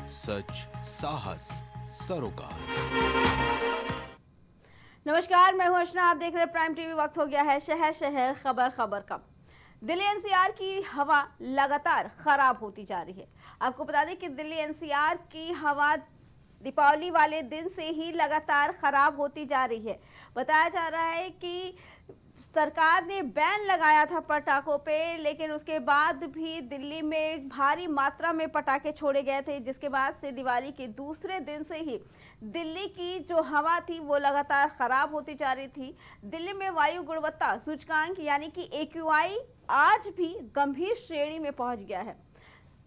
सच, साहस, सरोकार। नमस्कार, मैं हूं अर्चना। आप देख रहे हैं प्राइम टीवी। वक्त हो गया है शहर शहर खबर खबर का। दिल्ली एनसीआर की हवा लगातार खराब होती जा रही है। आपको बता दें कि दिल्ली एनसीआर की हवा दीपावली वाले दिन से ही लगातार खराब होती जा रही है। बताया जा रहा है कि सरकार ने बैन लगाया था पटाखों पे, लेकिन उसके बाद भी दिल्ली में भारी मात्रा में पटाखे छोड़े गए थे, जिसके बाद से दिवाली के दूसरे दिन से ही दिल्ली की जो हवा थी वो लगातार खराब होती जा रही थी। दिल्ली में वायु गुणवत्ता सूचकांक यानी कि AQI आज भी गंभीर श्रेणी में पहुंच गया है।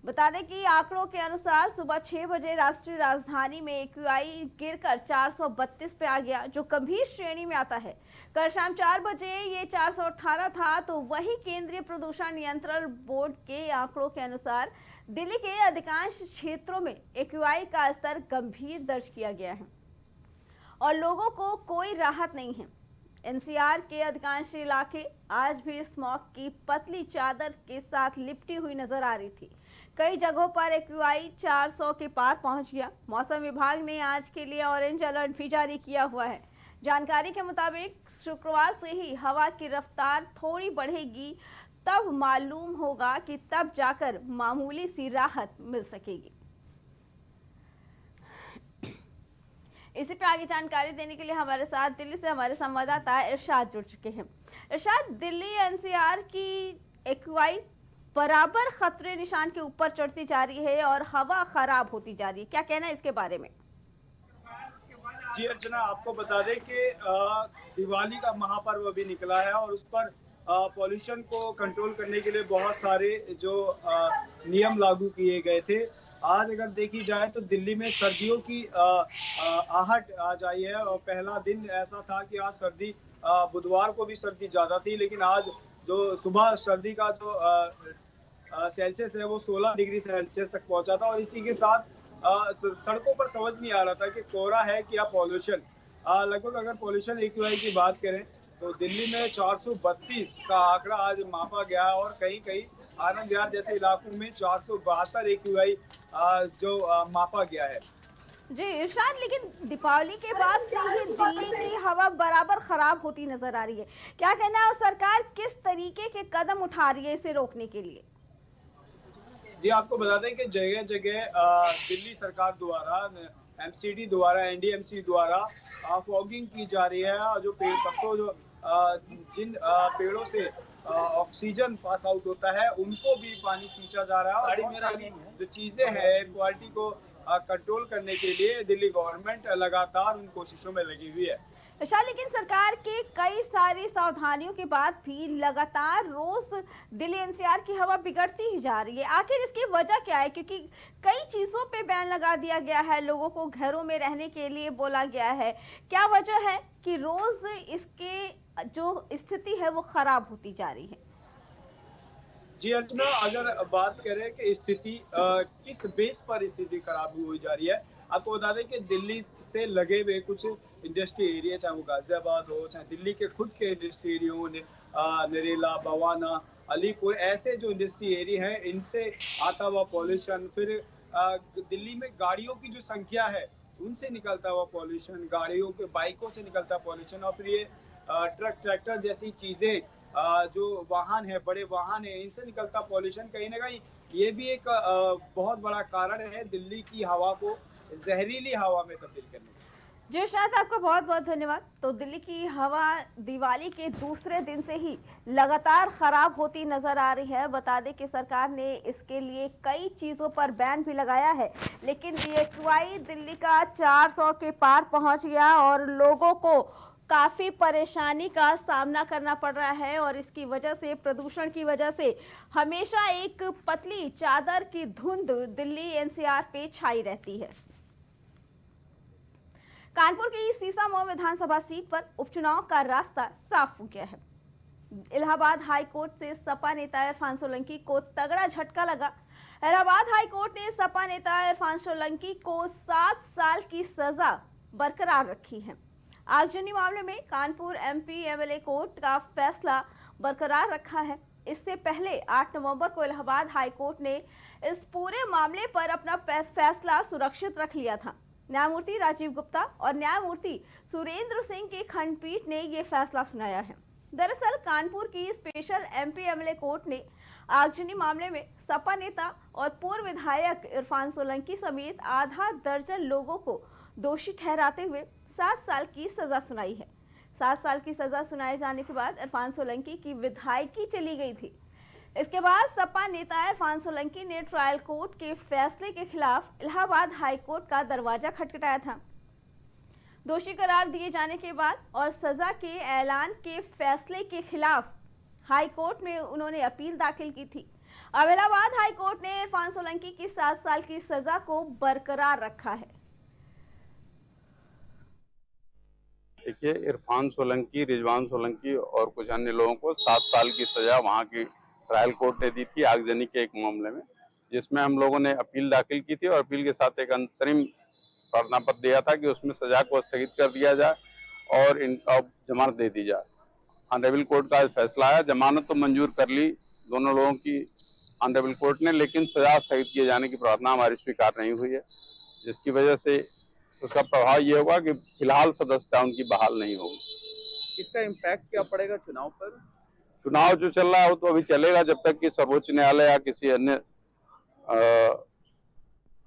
बता दें कि आंकड़ों के अनुसार सुबह 6 बजे राष्ट्रीय राजधानी में AQI गिरकर 432 पे आ गया, जो गंभीर श्रेणी में आता है। कल शाम 4 बजे ये 418 था। तो वही केंद्रीय प्रदूषण नियंत्रण बोर्ड के आंकड़ों के अनुसार दिल्ली के अधिकांश क्षेत्रों में AQI का स्तर गंभीर दर्ज किया गया है और लोगों को कोई राहत नहीं है। एनसीआर के अधिकांश इलाके आज भी स्मॉग की पतली चादर के साथ लिपटी हुई नजर आ रही थी। कई जगहों पर AQI 400 के पार पहुंच गया। मौसम विभाग ने आज के लिए ऑरेंज अलर्ट भी जारी किया हुआ है। जानकारी के मुताबिक शुक्रवार से ही हवा की रफ्तार थोड़ी बढ़ेगी, तब मालूम होगा कि तब जाकर मामूली सी राहत मिल सकेगी। इसी पे आगे जानकारी देने के लिए हमारे साथ दिल्ली से हमारे संवाददाता इरशाद जुड़ चुके हैं। इरशाद, दिल्ली एनसीआर की AQI बराबर खतरे निशान के ऊपर चढ़ती जा रही है और हवा खराब होती जा रही है, क्या कहना है इसके बारे में? जी अर्चना, आपको बता दें कि दिवाली का महापर्व अभी निकला है और उस पर पॉल्यूशन को कंट्रोल करने के लिए बहुत सारे जो नियम लागू किए गए थे। आज अगर देखी जाए तो दिल्ली में सर्दियों की आहट आज आई है और पहला दिन ऐसा था कि आज सर्दी, बुधवार को भी सर्दी ज़्यादा थी, लेकिन आज जो सुबह सर्दी का जो सेल्सियस है वो 16 डिग्री सेल्सियस तक पहुंचा था और इसी के साथ सड़कों पर समझ नहीं आ रहा था कि कोहरा है कि या पॉल्यूशन। लगभग अगर पॉल्यूशन AQI की बात करें तो दिल्ली में 432 का आंकड़ा आज मापा गया और कहीं कहीं आनंद विहार जैसे इलाकों में 472 AQI जो मापा गया है। जी इरशाद, लेकिन दीपावली के बाद से ही दिल्ली की हवा बराबर खराब होती नजर आ रही है। क्या कहना है और सरकार किस तरीके के कदम उठा रही है इसे रोकने के लिए? जी, आपको बता दें कि जगह जगह दिल्ली सरकार द्वारा, MCD द्वारा, NDMC द्वारा फॉगिंग की जा रही है और जो पेड़ पत्तों जो जिन पेड़ों से ऑक्सीजन पास आउट होता है उनको भी पानी सींचा जा रहा है और बहुत सारी जो चीजें हैं एयर क्वालिटी को कंट्रोल करने के लिए दिल्ली गवर्नमेंट लगातार उन कोशिशों में लगी हुई है। अच्छा, लेकिन सरकार के कई सारी सावधानियों के बाद भी लगातार रोज दिल्ली एनसीआर की हवा बिगड़ती ही जा रही है। आखिर इसकी वजह क्या है? क्योंकि कई चीजों पे बैन लगा दिया गया है, लोगों को घरों में रहने के लिए बोला गया है। क्या वजह है कि रोज इसके जो स्थिति है वो खराब होती जा रही है? जी अर्चना, अगर बात करें कि स्थिति किस बेस पर स्थिति खराब हुई जा रही है, आपको बता दें कि दिल्ली से लगे हुए कुछ इंडस्ट्री एरिया, चाहे वो गाजियाबाद हो, चाहे दिल्ली के खुद के इंडस्ट्री एरिया हो, नरेला, बवाना, अलीपुर, ऐसे जो इंडस्ट्री एरिया हैं इनसे आता हुआ पॉल्यूशन, फिर दिल्ली में गाड़ियों की जो संख्या है उनसे निकलता हुआ पॉल्यूशन, गाड़ियों के बाइकों से निकलता पॉल्यूशन और फिर ये ट्रक ट्रैक्टर जैसी चीजें, जो वाहन है, बड़े वाहन है, इनसे निकलता पॉल्यूशन कहीं ना कहीं ये भी एक बहुत बड़ा कारण है दिल्ली की हवा को जहरीली हवा में तब्दील करने का। जी शायद आपका बहुत बहुत धन्यवाद। तो दिल्ली की हवा दिवाली के दूसरे दिन से ही लगातार खराब होती नजर आ रही है। बता दें कि सरकार ने इसके लिए कई चीज़ों पर बैन भी लगाया है, लेकिन AQI दिल्ली का 400 के पार पहुंच गया और लोगों को काफ़ी परेशानी का सामना करना पड़ रहा है और इसकी वजह से, प्रदूषण की वजह से हमेशा एक पतली चादर की धुंध दिल्ली एनसीआर पे छाई रहती है। कानपुर की सीसामऊ विधानसभा सीट पर उपचुनाव का रास्ता साफ हो गया है। इलाहाबाद हाई कोर्ट से सपा नेता इरफान सोलंकी को तगड़ा झटका लगा। इलाहाबाद हाई कोर्ट ने सपा नेता इरफान सोलंकी को 7 साल की सजा बरकरार रखी है। आगजनी मामले में कानपुर MP MLA कोर्ट का फैसला बरकरार रखा है। इससे पहले 8 नवंबर को इलाहाबाद हाई कोर्ट ने इस पूरे मामले पर अपना फैसला सुरक्षित रख लिया था। न्यायमूर्ति राजीव गुप्ता और न्यायमूर्ति सुरेंद्र सिंह की खंडपीठ ने ये फैसला सुनाया है। दरअसल कानपुर की स्पेशल एमपी-एमएलए कोर्ट ने आगजनी मामले में सपा नेता और पूर्व विधायक इरफान सोलंकी समेत आधा दर्जन लोगों को दोषी ठहराते हुए 7 साल की सजा सुनाई है। 7 साल की सजा सुनाए जाने के बाद इरफान सोलंकी की विधायकी चली गई थी। इसके बाद सपा नेता इरफान सोलंकी ने ट्रायल कोर्ट के फैसले के खिलाफ इलाहाबाद हाई कोर्ट का दरवाजा खटखटाया था। दोषी करार दिए जाने के बाद और सजा के ऐलान के फैसले के खिलाफ हाई कोर्ट में उन्होंने अपील दाखिल की थी। अब इलाहाबाद हाई कोर्ट ने इरफान सोलंकी की 7 साल की सजा को बरकरार रखा है। देखिए, इरफान सोलंकी, रिजवान सोलंकी और कुछ अन्य लोगों को 7 साल की सजा वहां की ट्रायल कोर्ट ने दी थी आगजनी के एक मामले में, जिसमें हम लोगों ने अपील दाखिल की थी और अपील के साथ एक अंतरिम प्रार्थना पत्र दिया था कि उसमें सजा को स्थगित कर दिया जाए और इनका जमानत दे दी जाए। ऑनरेबल कोर्ट का फैसला है, जमानत तो मंजूर कर ली दोनों लोगों की ऑनरेबल कोर्ट ने, लेकिन सजा स्थगित किए जाने की प्रार्थना हमारी स्वीकार नहीं हुई है, जिसकी वजह से उसका प्रभाव ये होगा कि फिलहाल सदस्यता उनकी बहाल नहीं होगी। इसका इम्पैक्ट क्या पड़ेगा चुनाव पर? चुनाव जो चल रहा है वो तो अभी चलेगा जब तक कि सर्वोच्च न्यायालय या किसी अन्य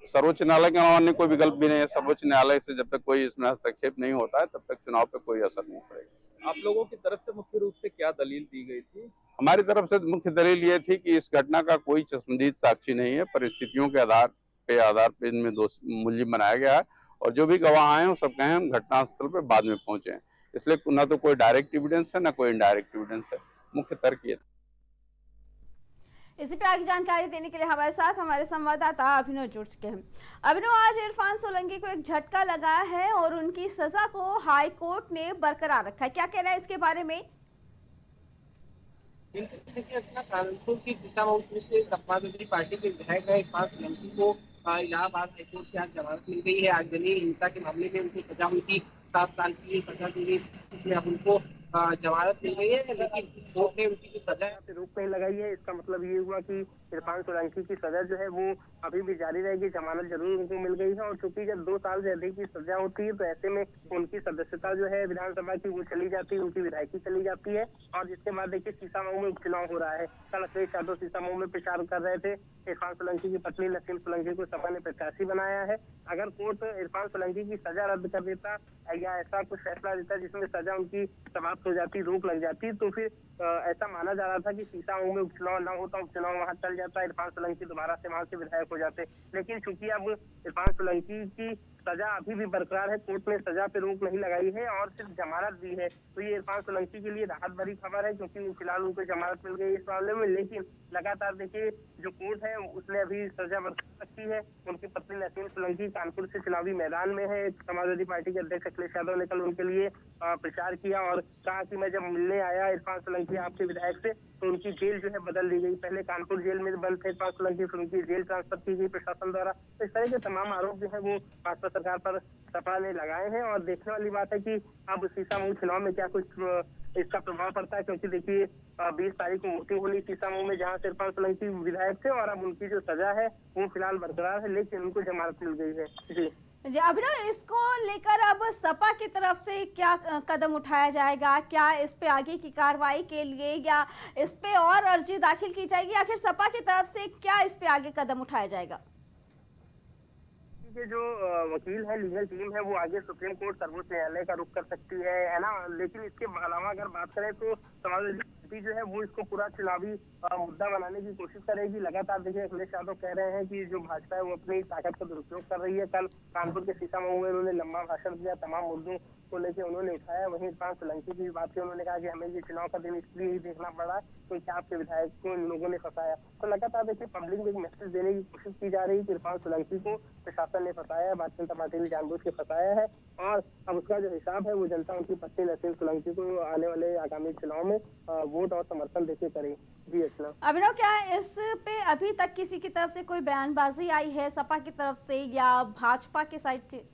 सर्वोच्च न्यायालय के अलावा अन्य कोई विकल्प भी नहीं है। सर्वोच्च न्यायालय से जब तक कोई इसमें हस्तक्षेप नहीं होता है तब तक चुनाव पे कोई असर नहीं पड़ेगा। आप लोगों की तरफ से मुख्य रूप से क्या दलील दी गई थी? हमारी तरफ से मुख्य दलील ये थी कि इस घटना का कोई चश्मदीद साक्षी नहीं है, परिस्थितियों के आधार पे इनमें मुलजिम बनाया गया है और जो भी गवाह आए हैं वो सब कहे हम घटनास्थल पे बाद में पहुंचे हैं, इसलिए न तो कोई डायरेक्ट एविडेंस है न कोई इनडायरेक्ट एविडेंस है। मुख्य तर्क ये था। इसी पे आगे जानकारी देने के लिए हमारे साथ हमारे संवाददाता अभिनव जुड़ चुके हैं। अभिनव, आज इरफान सोलंकी को एक झटका लगा है और उनकी सजा को हाई कोर्ट ने बरकरार रखा है, क्या कहना है इसके बारे में? कानपुर की सीतामऊ से समाजवादी पार्टी के विधायक इरफान सोलंकी को इलाहाबाद हाईकोर्ट से आज जमानत मिल गई है। आगजनी हिंसा के मामले में उनकी सजा हुई थी, 7 साल की सजा दी गई, इसमें अब उनको जमानत मिल गई है, लेकिन कोर्ट ने उनकी जो सजा है रोक नहीं लगाई है। इसका मतलब ये हुआ कि इरफान सोलंकी की सजा जो है वो अभी भी जारी रहेगी। जमानत जरूर उनको मिल गई है और चूंकि जब 2 साल से अधिक की सजा होती है तो ऐसे में उनकी सदस्यता जो है विधानसभा की वो चली जाती है, उनकी विधायकी चली जाती है। और जिसके बाद देखिए सीतामऊ में उपचुनाव हो रहा है। कल अखिलेश यादव सीतामऊ में प्रचार कर रहे थे। इरफान सोलंकी की पत्नी नसीम सोलंकी को सपा ने प्रत्याशी बनाया है। अगर कोर्ट इरफान सोलंकी की सजा रद्द कर देता या ऐसा कुछ फैसला देता जिसमें सजा उनकी समाप्त हो जाती, रोक लग जाती, तो फिर ऐसा माना जा रहा था कि सीतामऊ में उपचुनाव न होता, उपचुनाव वहां चल जाता, इरफान सोलंकी दोबारा से वहां से विधायक हो जाते। लेकिन चूंकि अब इरफान सोलंकी की सजा अभी भी बरकरार है, कोर्ट ने सजा पे रोक नहीं लगाई है और सिर्फ जमानत दी है, तो ये इरफान सोलंकी के लिए राहत भरी खबर है क्योंकि फिलहाल उनको जमानत मिल गई इस मामले में। लेकिन लगातार देखिए जो कोर्ट है उसने अभी सजा बरकरार रखी है। उनकी पत्नी नसीम सोलंकी कानपुर से चुनावी मैदान में है। समाजवादी पार्टी के अध्यक्ष अखिलेश यादव ने कल उनके लिए प्रचार किया और कहा कि मैं जब मिलने आया इरफान सोलंकी आपके विधायक से तो उनकी जेल जो है बदल दी गई। पहले कानपुर जेल में बंद थे इरफान सोलंकी, फिर उनकी जेल ट्रांसफर की गई प्रशासन द्वारा। तो इस तरह के तमाम आरोप जो है वो भाजपा सरकार पर सपा ने लगाए हैं और देखने वाली बात है कि अब सीतामऊ चुनाव में क्या कुछ इसका प्रभाव पड़ता है, क्योंकि देखिए 20 तारीख को वोटिंग होनी सीतामऊ में जहां से इरफान सोलंकी विधायक थे और अब उनकी जो सजा है वो फिलहाल बरकरार है, लेकिन उनको जमानत मिल गई है। जी अभिनव, इसको लेकर अब सपा की तरफ से क्या कदम उठाया जाएगा? क्या इस पे आगे की कार्रवाई के लिए या इस पे और अर्जी दाखिल की जाएगी? आखिर सपा की तरफ से क्या इस पे आगे कदम उठाया जाएगा? जो वकील है, लीगल टीम है, वो आगे सुप्रीम कोर्ट, सर्वोच्च न्यायालय का रुख कर सकती है ना। लेकिन इसके अलावा अगर बात करें तो समाजवादी पार्टी जो है वो इसको पूरा चुनावी मुद्दा बनाने की कोशिश करेगी। लगातार देखिए अखिलेश यादव कह रहे हैं कि जो भाजपा है वो अपनी ताकत का दुरुपयोग कर रही है। कल कानपुर के सीतामऊ में उन्होंने लंबा भाषण दिया, तमाम मुद्दों को लेकर उन्होंने उठाया। वहीं इरफान सोलंकी की बात की, उन्होंने कहा कि हमें ये चुनाव का दिन इसलिए ही देखना पड़ा क्योंकि आपके विधायक को इन लोगों ने फंसाया। तो लगातार देखिए पब्लिक में एक मैसेज देने की कोशिश की जा रही है कि इरफान सोलंकी को प्रशासन ने फंसाया, भारतीय जनता पार्टी ने जानबूझ के फंसाया है और अब उसका जो हिसाब है वो जनता उनकी पत्नी नसीम सोलंकी को आने वाले आगामी चुनाव में वोट और समर्थन देके करेगी। जी अर्चना। अभिनव, क्या इस पे अभी तक किसी की तरफ से कोई बयानबाजी आई है सपा की तरफ से या भाजपा की साइड से?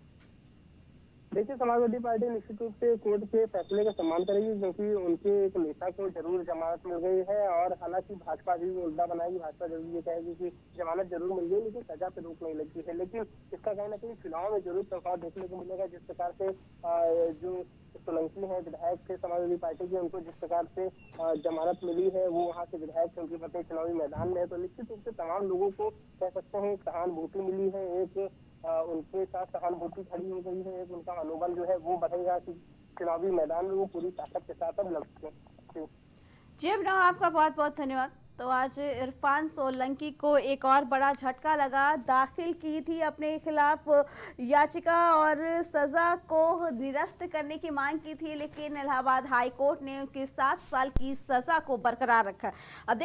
देखिए, समाजवादी पार्टी निश्चित रूप से कोर्ट के फैसले का सम्मान करेगी, क्योंकि उनके एक नेता को जरूर जमानत मिल गई है। और हालांकि भाजपा भी मुद्दा बनाएगी, भाजपा जरूर ये कहेगी कि जमानत जरूर मिल गई, लेकिन सजा पे रोक नहीं लगी है। लेकिन इसका कहीं ना कहीं चुनाव में जरूर प्रभाव देखने को मिलेगा। जिस प्रकार से जो सोलंकी है विधायक थे समाजवादी पार्टी के, उनको जिस प्रकार से जमानत मिली है, वो वहाँ से विधायक थे, उनके पति चुनावी मैदान में है, तो निश्चित रूप से तमाम लोगों को कह सकते हैं सहानुभूति मिली है। एक उनके साथ सहानुभूति खड़ी हो गई है। एक उनका मनोबल जो है वो बढ़ेगा कि चुनावी मैदान में वो पूरी ताकत के साथ अब लड़ सकें। जी अभिनव, आपका बहुत बहुत धन्यवाद। तो आज इरफान सोलंकी को एक और बड़ा झटका लगा। दाखिल की थी अपने खिलाफ याचिका और सजा को निरस्त करने की मांग की थी, लेकिन इलाहाबाद हाई कोर्ट ने उसकी 7 साल की सजा को बरकरार रखा। अब